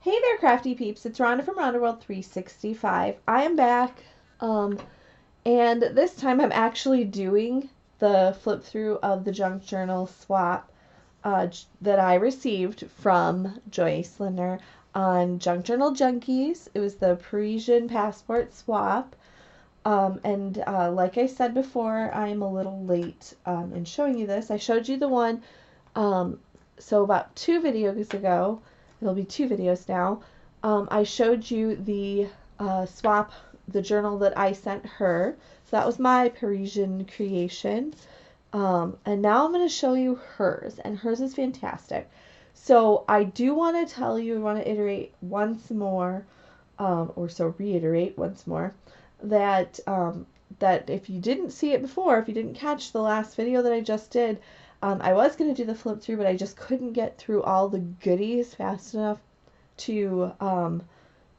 Hey there, crafty peeps. It's Rhonda from Rhonda World 365. I am back, and this time I'm actually doing the flip through of the junk journal swap that I received from Joyce Lindner on Junk Journal Junkies. It was the Parisian passport swap. Like I said before, I'm a little late in showing you this. I showed you the one so about 2 videos ago. It'll be 2 videos now. I showed you the swap, the journal that I sent her. So that was my Parisian creation. And now I'm going to show you hers, and hers is fantastic. So I do want to tell you, I want to iterate once more, reiterate once more, that that if you didn't see it before, if you didn't catch the last video that I just did, I was going to do the flip through, but I just couldn't get through all the goodies fast enough to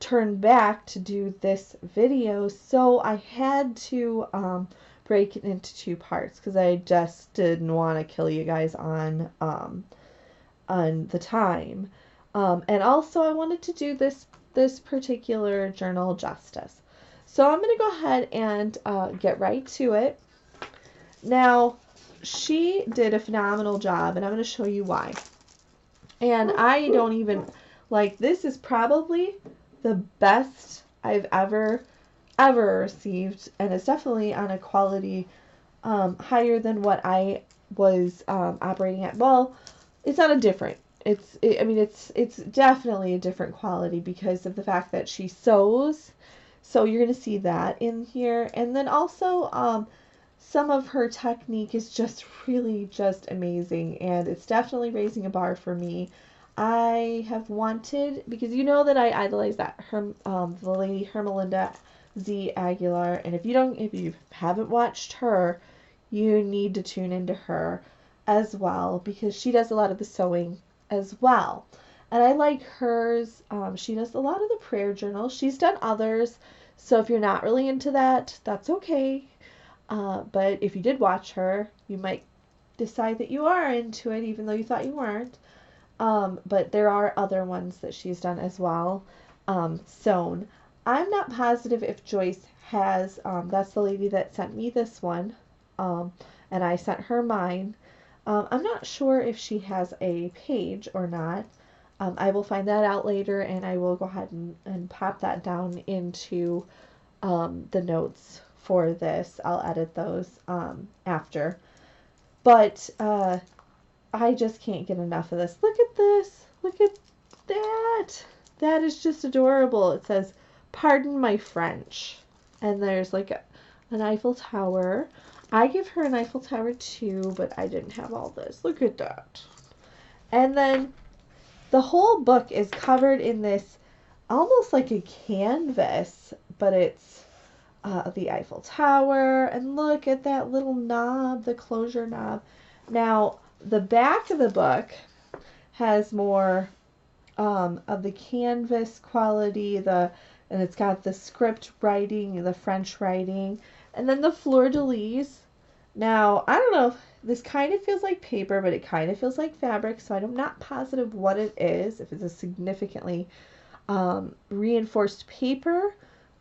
turn back to do this video, so I had to break it into 2 parts because I just didn't want to kill you guys on the time, and also I wanted to do this particular journal justice. So I'm going to go ahead and get right to it. Now, she did a phenomenal job, and I'm going to show you why. And I don't even, like, this is probably the best I've ever received, and it's definitely on a quality higher than what I was operating at. Well, it's on a different, I mean, it's definitely a different quality because of the fact that she sews. So you're going to see that in here. And then also some of her technique is just really just amazing, and it's definitely raising a bar for me. I have wanted, because you know that I idolize that the lady Hermelinda Z. Aguilar, and if you haven't watched her, you need to tune into her as well, because she does a lot of the sewing as well. And I like hers. She does a lot of the prayer journals. She's done others, so if you're not really into that, that's okay. But if you did watch her, you might decide that you are into it, even though you thought you weren't. But there are other ones that she's done as well, sewn. I'm not positive if Joyce has, that's the lady that sent me this one, and I sent her mine. I'm not sure if she has a page or not. I will find that out later, and I will go ahead and pop that down into the notes for this. I'll edit those after. But I just can't get enough of this. Look at this. Look at that. That is just adorable. It says, "Pardon my French." And there's like an Eiffel Tower. I give her an Eiffel Tower too, but I didn't have all this. Look at that. And then the whole book is covered in this almost like a canvas, but it's the Eiffel Tower. And look at that little knob, the closure knob. Now, the back of the book has more of the canvas quality, and it's got the script writing, the French writing, and then the fleur-de-lis. Now, I don't know, this kind of feels like paper, but it kind of feels like fabric, so I'm not positive what it is, if it's a significantly reinforced paper.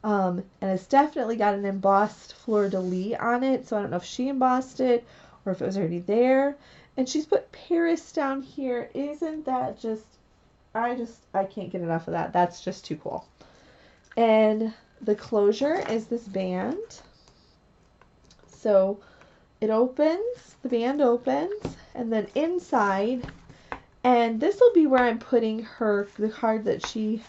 And it's definitely got an embossed fleur-de-lis on it, so I don't know if she embossed it or if it was already there. And she's put Paris down here. Isn't that just, I can't get enough of that. That's just too cool. And the closure is this band. So it opens, the band opens, and then inside, and this will be where I'm putting the card that she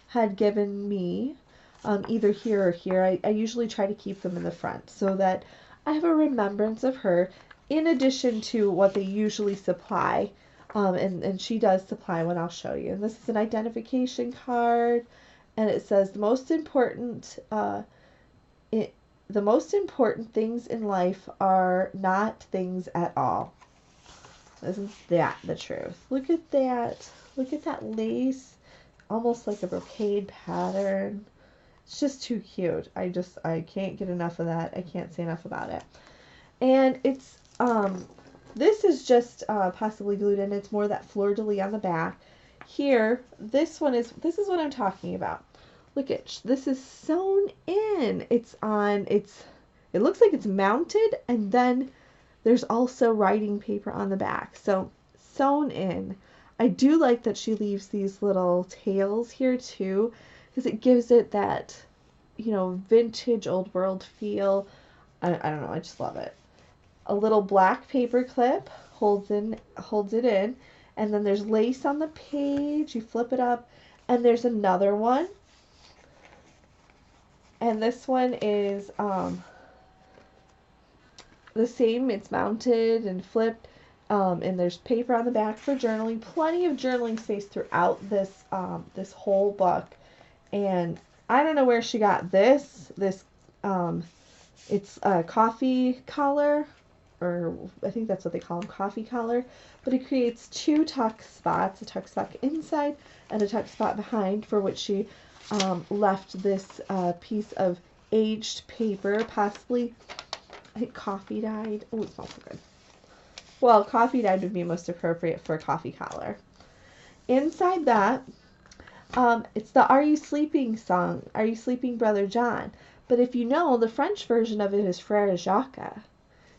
had given me, either here or here. I usually try to keep them in the front so that I have a remembrance of her, in addition to what they usually supply. And she does supply one, I'll show you. And this is an identification card, and it says the most important things in life are not things at all. Isn't that the truth? Look at that. Look at that lace, almost like a brocade pattern. It's just too cute. I can't get enough of that. I can't say enough about it. And it's this is just possibly glued in. It's more that fleur-de-lis on the back. Here, this is what I'm talking about. Look at, this is sewn in. It looks like it's mounted, and then there's also writing paper on the back. So sewn in. I do like that she leaves these little tails here too, because it gives it that, vintage old world feel. I don't know, I just love it. A little black paper clip holds it in, and then there's lace on the page. You flip it up, and there's another one. And this one is the same. It's mounted and flipped, and there's paper on the back for journaling. Plenty of journaling space throughout this whole book. And I don't know where she got this. It's a coffee collar, or I think that's what they call them, coffee collar. But it creates two tuck spots, a tuck spot inside and a tuck spot behind, for which she left this piece of aged paper, possibly, I think, coffee dyed. Oh, it smells so good. Well, coffee dyed would be most appropriate for a coffee collar. Inside that, it's the Are You Sleeping song, Are You Sleeping, Brother John? But if you know, the French version of it is Frère Jacques.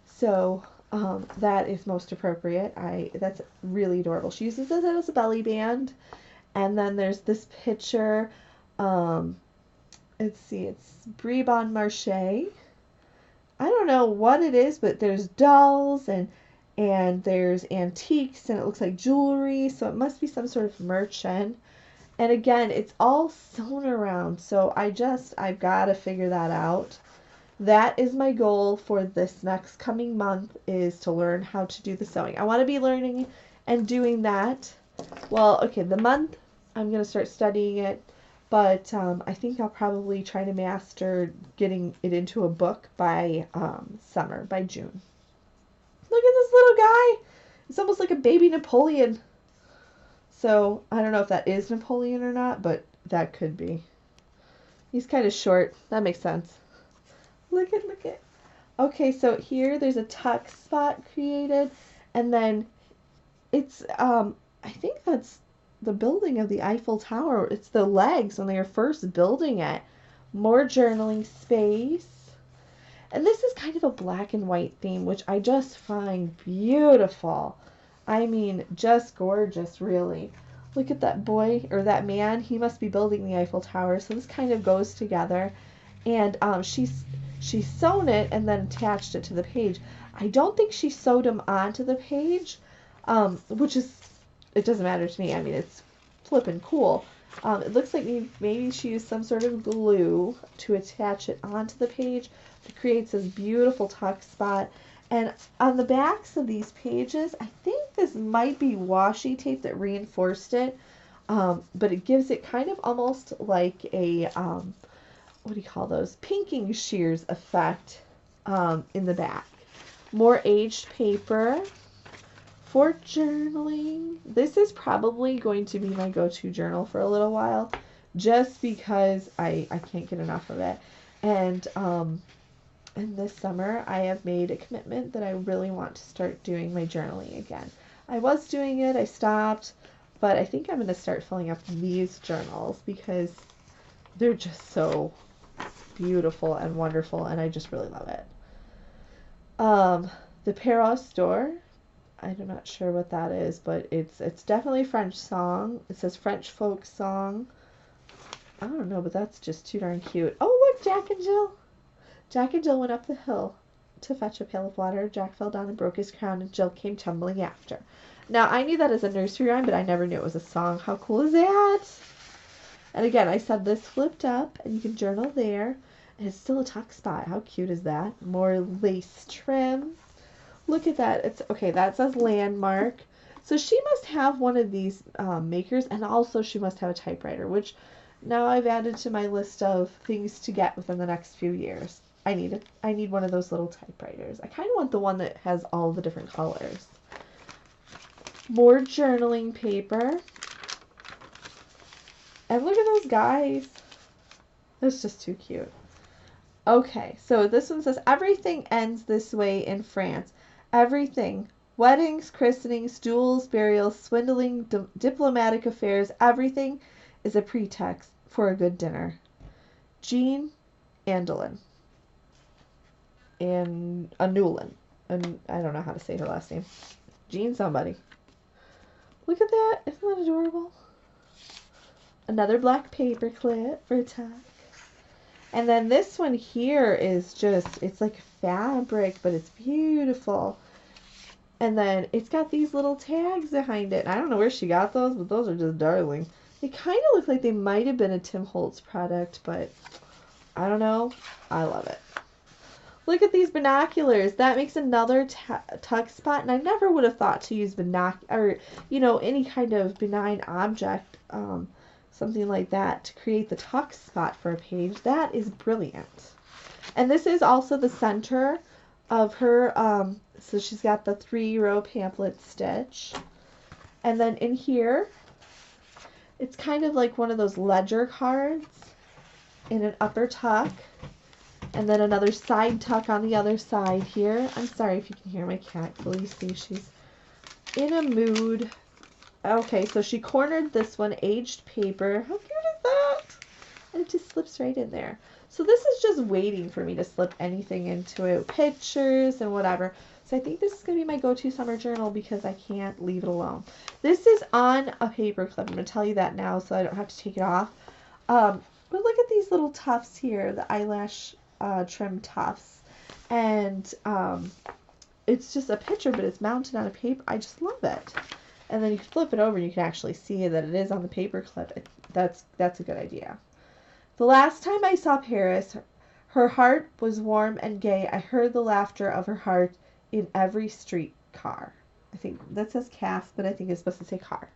So that is most appropriate. That's really adorable. She uses it as a belly band. And then there's this picture. Let's see, it's Brie Bon Marché. I don't know what it is, but there's dolls and there's antiques, and it looks like jewelry, so it must be some sort of merchant. And again, it's all sewn around, so I've got to figure that out. That is my goal for this next coming month, is to learn how to do the sewing. I want to be learning and doing that. Well, okay, the month I'm going to start studying it, but I think I'll probably try to master getting it into a book by summer, by June. Look at this little guy. It's almost like a baby Napoleon. So I don't know if that is Napoleon or not, but that could be. He's kind of short. That makes sense. Look at. Okay, so here there's a tuck spot created, and then it's I think that's the building of the Eiffel Tower. It's the legs when they were first building it. More journaling space. And this is kind of a black and white theme, which I just find beautiful. I mean, just gorgeous, really. Look at that boy, or that man. He must be building the Eiffel Tower, so this kind of goes together. And she's sewn it and then attached it to the page. I don't think she sewed them onto the page, which is, it doesn't matter to me. I mean, it's flippin' cool. It looks like maybe she used some sort of glue to attach it onto the page. It creates this beautiful tuck spot. And on the backs of these pages, I think this might be washi tape that reinforced it, but it gives it kind of almost like a, what do you call those? Pinking shears effect in the back. More aged paper for journaling. This is probably going to be my go-to journal for a little while, just because I can't get enough of it. And this summer, I have made a commitment that I really want to start doing my journaling again. I was doing it, I stopped, but I think I'm going to start filling up these journals because they're just so beautiful and wonderful, and I just really love it. The Perrault store, I'm not sure what that is, but it's definitely a French song. It says French folk song. I don't know, but that's just too darn cute. Oh, look, Jack and Jill. Jack and Jill went up the hill to fetch a pail of water. Jack fell down and broke his crown, and Jill came tumbling after. Now, I knew that as a nursery rhyme, but I never knew it was a song. How cool is that? And again, I said this flipped up, and you can journal there. And it's still a tuck spot. How cute is that? More lace trim. Look at that. It's okay, that says Landmark. So she must have one of these makers, and also she must have a typewriter, which now I've added to my list of things to get within the next few years. I need one of those little typewriters. I kind of want the one that has all the different colors. More journaling paper. And look at those guys. That's just too cute. Okay, so this one says, everything ends this way in France. Everything Weddings, christenings, duels, burials, swindling, diplomatic affairs, everything is a pretext for a good dinner. Jean Andelin. And Anulin. And I don't know how to say her last name. Jean somebody. Look at that. Isn't that adorable? Another black paper clip for a tuck. And then this one here is just, it's like fabric, but it's beautiful. And then it's got these little tags behind it. I don't know where she got those, but those are just darling. They kind of look like they might have been a Tim Holtz product, but I don't know. I love it. Look at these binoculars. That makes another tuck spot, and I never would have thought to use or any kind of benign object, something like that, to create the tuck spot for a page. That is brilliant. And this is also the center of her, so she's got the 3-row pamphlet stitch. And then in here, it's kind of like one of those ledger cards in an upper tuck. And then another side tuck on the other side here. I'm sorry if you can hear my cat. Will see she's in a mood. Okay, so she cornered this one, aged paper. How cute is that? And it just slips right in there. So this is just waiting for me to slip anything into it. Pictures and whatever. So I think this is going to be my go-to summer journal because I can't leave it alone. This is on a paper clip. I'm going to tell you that now so I don't have to take it off. But look at these little tufts here, the eyelash trim tufts, and it's just a picture, but it's mounted on a paper. I just love it. And then you can flip it over and you can actually see that it is on the paper clip. That's a good idea. The last time I saw Paris, her heart was warm and gay. I heard the laughter of her heart in every street car. I think that says cast, but I think it's supposed to say car.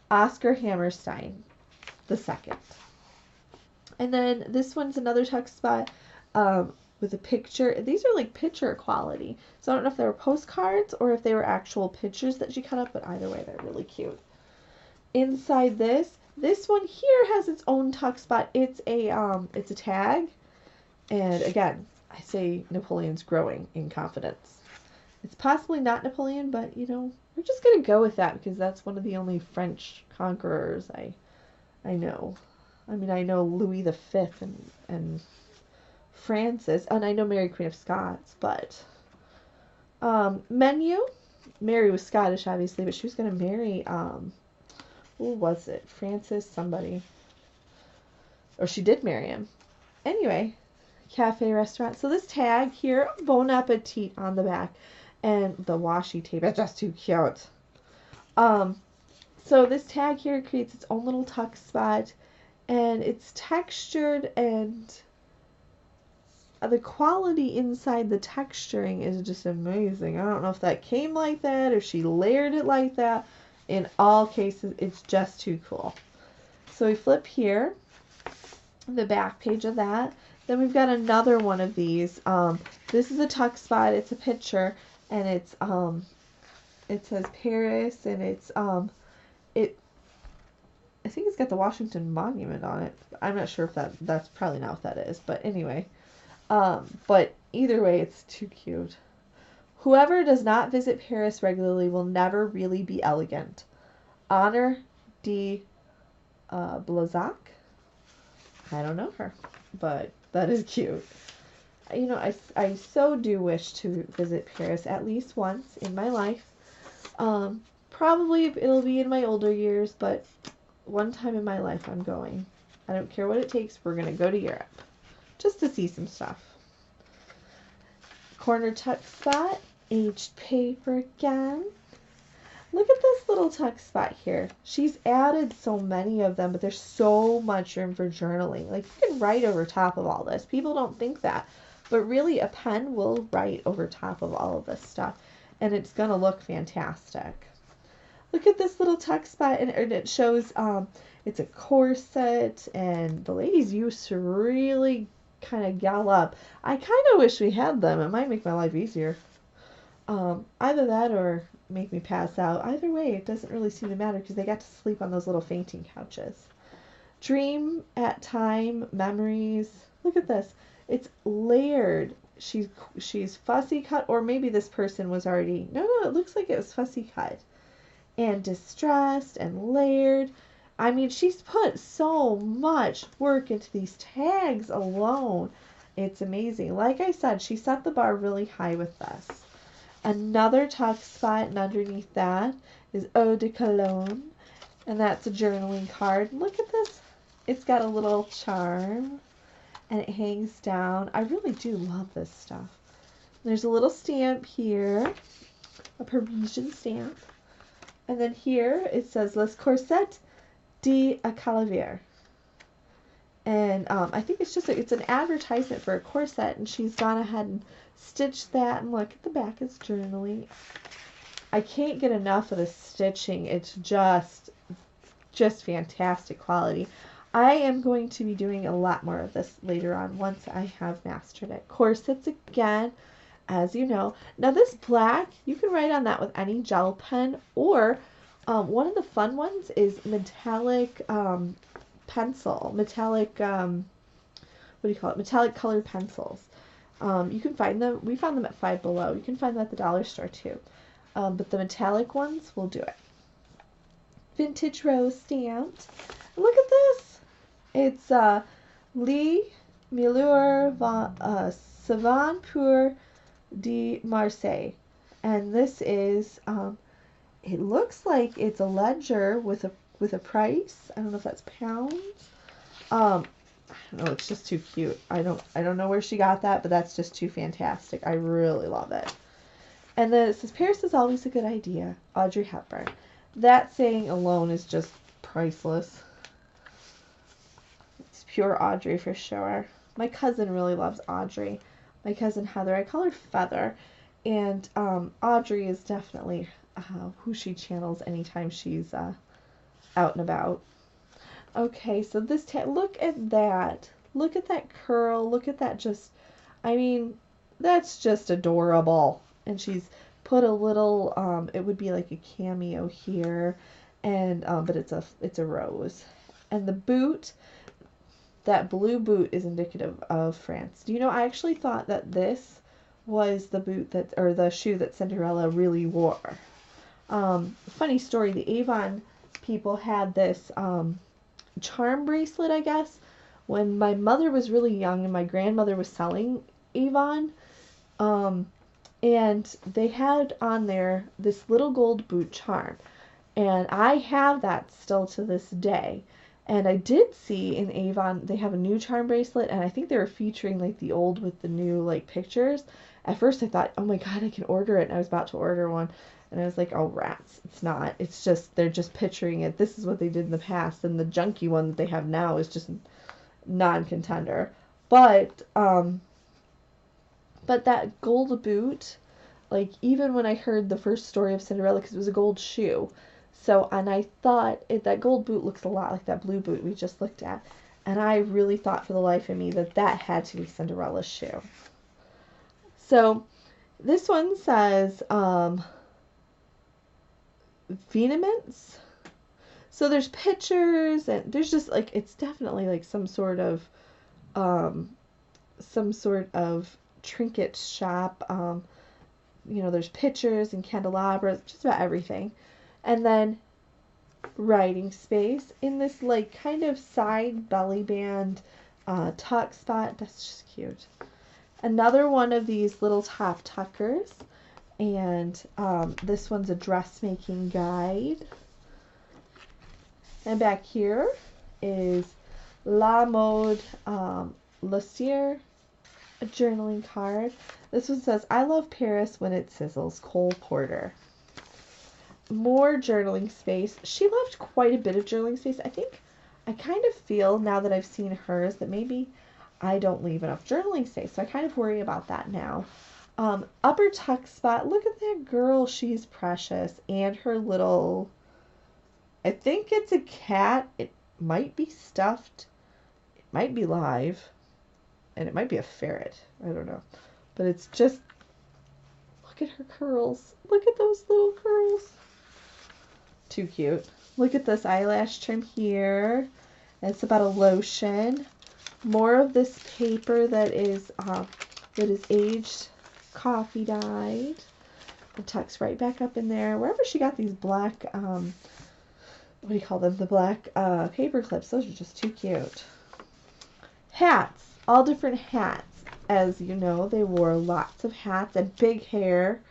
Oscar Hammerstein the second. And then this one's another tuck spot with a picture. These are like picture quality. So I don't know if they were postcards or if they were actual pictures that she cut up, but either way, they're really cute. Inside this one here has its own tuck spot. It's a tag. And again, I say Napoleon's growing in confidence. It's possibly not Napoleon, but we're just going to go with that because that's one of the only French conquerors I know. I mean, I know Louis V and Francis, and I know Mary Queen of Scots, but menu. Mary was Scottish, obviously, but she was going to marry, who was it? Francis somebody. Or she did marry him. Anyway, cafe, restaurant. So this tag here, Bon Appetit on the back, and the washi tape. It's just too cute. So this tag here creates its own little tuck spot. And it's textured, and the quality inside the texturing is just amazing. I don't know if that came like that or she layered it like that. In all cases, it's just too cool. So we flip here, the back page of that. Then we've got another one of these. This is a tuck spot. It's a picture, and it's it says Paris, and it's I think it's got the Washington Monument on it. I'm not sure if that's probably not what that is, but anyway. But either way, it's too cute. Whoever does not visit Paris regularly will never really be elegant. Honor de Blazac. I don't know her, but that is cute. I so do wish to visit Paris at least once in my life. Probably it'll be in my older years, but one time in my life I'm going. I don't care what it takes. We're going to go to Europe just to see some stuff. Corner tuck spot, aged paper again. Look at this little tuck spot here. She's added so many of them, but there's so much room for journaling. Like, you can write over top of all this. People don't think that, but really a pen will write over top of all of this stuff, and it's going to look fantastic. Look at this little tuck spot, and it shows it's a corset, and the ladies used to really kind of gallop. I kind of wish we had them. It might make my life easier. Either that or make me pass out. Either way, it doesn't really seem to matter because they got to sleep on those little fainting couches. Dream at time, memories. Look at this. It's layered. she's fussy cut, or maybe this person was already, no, it looks like it was fussy cut. And distressed and layered. I mean, she's put so much work into these tags alone. It's amazing. Like I said, she set the bar really high with this. Another tuck spot, and underneath that is Eau de Cologne. And that's a journaling card. Look at this. It's got a little charm. And it hangs down. I really do love this stuff. There's a little stamp here. A Parisian stamp. And then here it says Les Corsets de Calavier. And I think it's just it's an advertisement for a corset, and she's gone ahead and stitched that. And look at the back, it's journaling. I can't get enough of the stitching. It's just fantastic quality. I am going to be doing a lot more of this later on once I have mastered it. Corsets again, as you know. Now this black, you can write on that with any gel pen, or one of the fun ones is metallic pencil, metallic, what do you call it, metallic colored pencils. You can find them, we found them at Five Below. You can find them at the dollar store too. But the metallic ones will do it. Vintage rose stamped. Look at this. It's Lee Mileur Savant pour de Marseille. And this is, it looks like it's a ledger with a price. I don't know if that's pounds. I don't know, it's just too cute. I don't know where she got that, but that's just too fantastic. I really love it. And then it says, Paris is always a good idea. Audrey Hepburn. That saying alone is just priceless. It's pure Audrey for sure. My cousin really loves Audrey. My cousin Heather, I call her Feather. And Audrey is definitely who she channels anytime she's out and about. Okay, so this look at that. Look at that curl. Look at that I mean, that's just adorable. And she's put a little, it would be like a cameo here, and but it's a rose. And the boot, that blue boot is indicative of France. Do you know, I actually thought that this was the boot or the shoe that Cinderella really wore. Funny story, the Avon people had this charm bracelet, I guess, when my mother was really young and my grandmother was selling Avon. And they had on there this little gold boot charm. And I have that still to this day. And I did see in Avon, they have a new charm bracelet, and I think they were featuring like the old with the new like pictures. At first I thought, oh my God, I can order it. And I was about to order one. And I was like, oh, rats. It's not. It's just, they're just picturing it. This is what they did in the past. And the junky one that they have now is just non-contender. But that gold boot, like even when I heard the first story of Cinderella, because it was a gold shoe. So, and I thought that gold boot looks a lot like that blue boot we just looked at. And I really thought for the life of me that had to be Cinderella's shoe. So, this one says, Venements. So there's pictures, and there's just like, it's definitely like some sort of trinket shop. You know, there's pictures and candelabras, just about everything. And then writing space in this like kind of side belly band tuck spot. That's just cute. Another one of these little top tuckers. And this one's a dressmaking guide. And back here is La Mode Lucier, a journaling card. This one says, I love Paris when it sizzles, Cole Porter. More journaling space. She left quite a bit of journaling space. I kind of feel now that I've seen hers that maybe I don't leave enough journaling space. So I kind of worry about that now. Upper tuck spot. Look at that girl. She's precious. And her little, I think it's a cat. It might be stuffed. It might be live. And it might be a ferret. I don't know. But it's just, look at her curls. Look at those little curls. Too cute. Look at this eyelash trim here. It's about a lotion. More of this paper that is that is aged coffee dyed. It tucks right back up in there. Wherever she got these black, what do you call them? The black paper clips. Those are just too cute. Hats. All different hats. As you know, they wore lots of hats and big hair.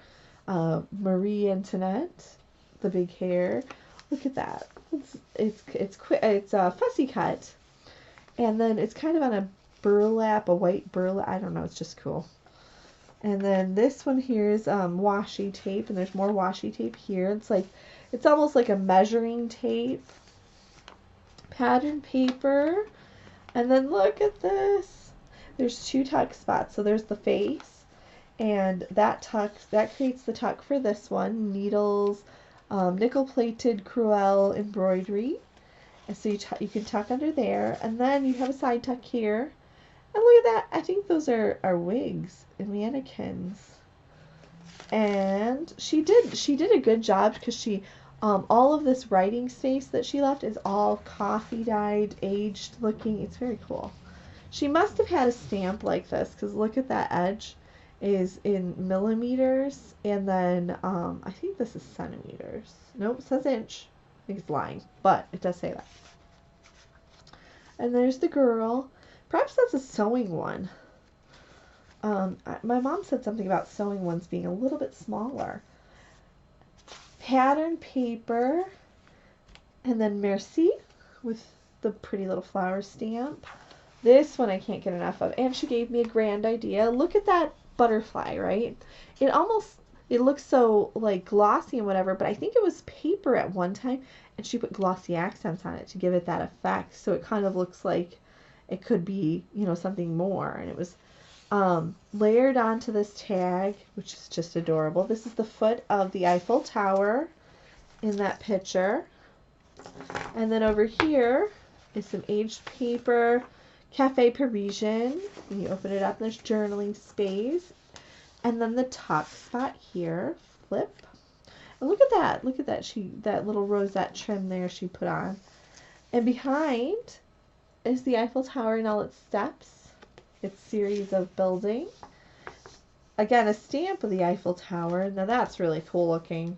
Marie Antoinette, the big hair. Look at that. It's a fussy cut, and then it's kind of on a burlap, a white burlap. I don't know. It's just cool. And then this one here is washi tape, and there's more washi tape here. It's almost like a measuring tape. Pattern paper, and then look at this. There's 2 tuck spots. So there's the face, and that creates the tuck for this one. Needles, nickel-plated crewel embroidery. And so you can tuck under there, and then you have a side tuck here. And look at that. I think those are wigs and mannequins. And she did a good job because she all of this writing space that she left is all coffee dyed, aged looking. It's very cool. She must have had a stamp like this because look at that edge is in millimeters, and then I think this is centimeters. Nope, it says inch. I think it's lying, but it does say that. And there's the girl. Perhaps that's a sewing one. My mom said something about sewing ones being a little bit smaller. Pattern paper, and then Merci with the pretty little flower stamp. This one I can't get enough of. And she gave me a grand idea. Look at that butterfly, right? It looks so like glossy and whatever, but I think it was paper at one time, and she put glossy accents on it to give it that effect. So it kind of looks like it could be, something more. And it was layered onto this tag, which is just adorable. This is the foot of the Eiffel Tower in that picture. And then over here is some aged paper, Cafe Parisian. And you open it up, and there's journaling space. And then the tuck spot here, flip. And look at that. Look at that. That little rosette trim there she put on. And behind is the Eiffel Tower and all its steps, its series of building. Again, a stamp of the Eiffel Tower. Now that's really cool looking.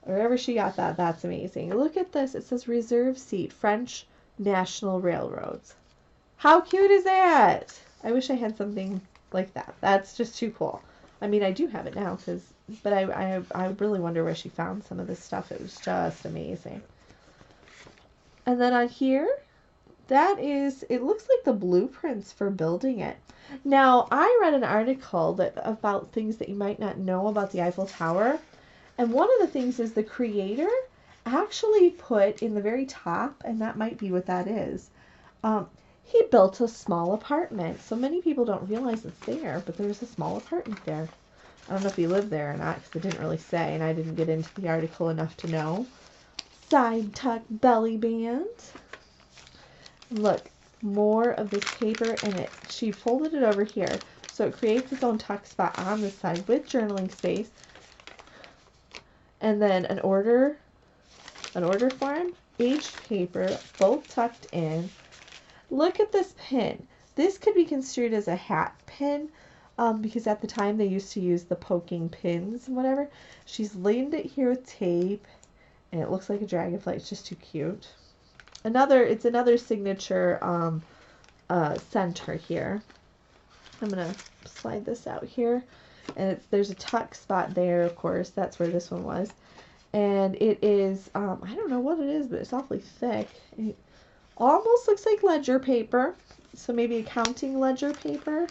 Wherever she got that, that's amazing. Look at this. It says reserve seat, French National Railroads. How cute is that? I wish I had something like that. That's just too cool. I mean, I do have it now, but I really wonder where she found some of this stuff. It was just amazing. And then on here, it looks like the blueprints for building it. Now, I read an article about things that you might not know about the Eiffel Tower. And one of the things is the creator actually put in the very top, and that might be what that is, he built a small apartment. So many people don't realize it's there, but there's a small apartment there. I don't know if he lived there or not, because it didn't really say, and I didn't get into the article enough to know. Side tuck belly band. Look, more of this paper, and she folded it over here. So it creates its own tuck spot on this side with journaling space. And then an order form, aged paper, both tucked in. Look at this pin. This could be construed as a hat pin because at the time they used to use the poking pins and whatever. She's laid it here with tape, and it looks like a dragonfly. It's just too cute. It's another signature center here. I'm gonna slide this out here, and there's a tuck spot there. Of course, that's where this one was, and it is I don't know what it is, but it's awfully thick. It almost looks like ledger paper, so maybe accounting ledger paper.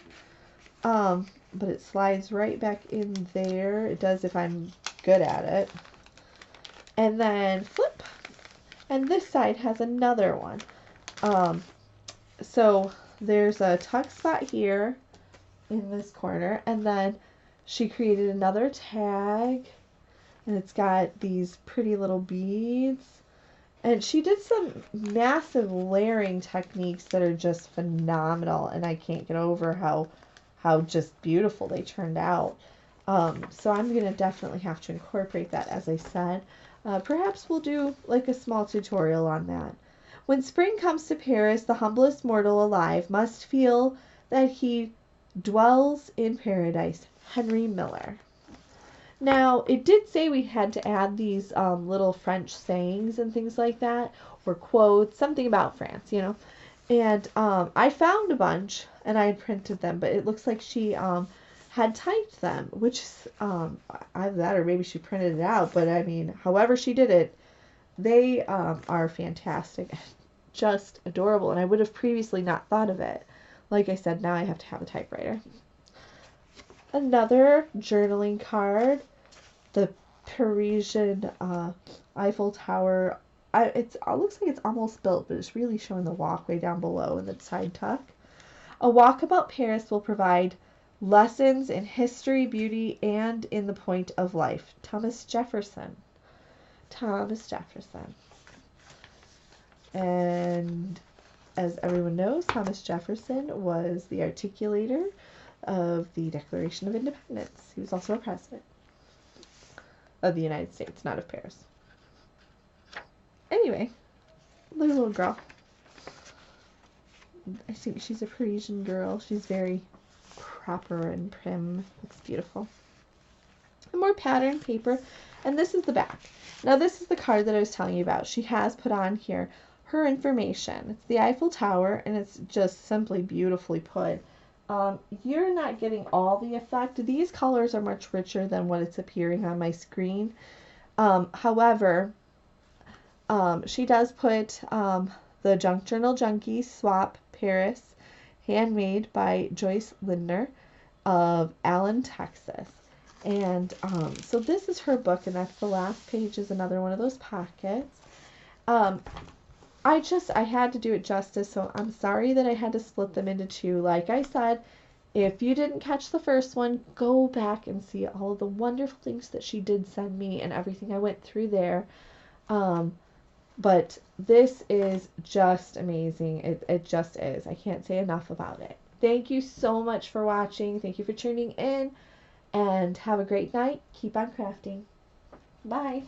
But it slides right back in there. It does if I'm good at it. And then flip. And this side has another one. So there's a tuck spot here in this corner. And then she created another tag. And it's got these pretty little beads. And she did some massive layering techniques that are just phenomenal. And I can't get over how just beautiful they turned out. So I'm going to definitely have to incorporate that, as I said. Perhaps we'll do like a small tutorial on that. When spring comes to Paris, the humblest mortal alive must feel that he Dwells in Paradise, Henry Miller. Now, it did say we had to add these little French sayings and things like that, or quotes, something about France, you know. And I found a bunch, and I had printed them, but it looks like she had typed them, which is either that or maybe she printed it out. But I mean, however she did it, they are fantastic, just adorable, and I would have previously not thought of it. Like I said, now I have to have a typewriter. Another journaling card, the Parisian Eiffel Tower. It looks like it's almost built, but it's really showing the walkway down below in the side tuck. A walk about Paris will provide lessons in history, beauty, and in the point of life. Thomas Jefferson. Thomas Jefferson. And as everyone knows, Thomas Jefferson was the articulator of the Declaration of Independence. He was also a president of the United States, not of Paris. Anyway, little girl. I think she's a Parisian girl. She's very proper and prim. Looks beautiful. And more pattern paper. And this is the back. Now this is the card that I was telling you about. She has put on here her information. It's the Eiffel Tower, and it's just simply beautifully put. You're not getting all the effect. These colors are much richer than what it's appearing on my screen. However, she does put the Junk Journal Junkies Swap Paris, handmade by Joyce Lindner of Allen, Texas. And so this is her book, and that's the last page is another one of those pockets. I had to do it justice, so I'm sorry that I had to split them into two. Like I said, if you didn't catch the first one, go back and see all of the wonderful things that she did send me and everything I went through there. But this is just amazing. It just is. I can't say enough about it. Thank you so much for watching. Thank you for tuning in. And have a great night. Keep on crafting. Bye.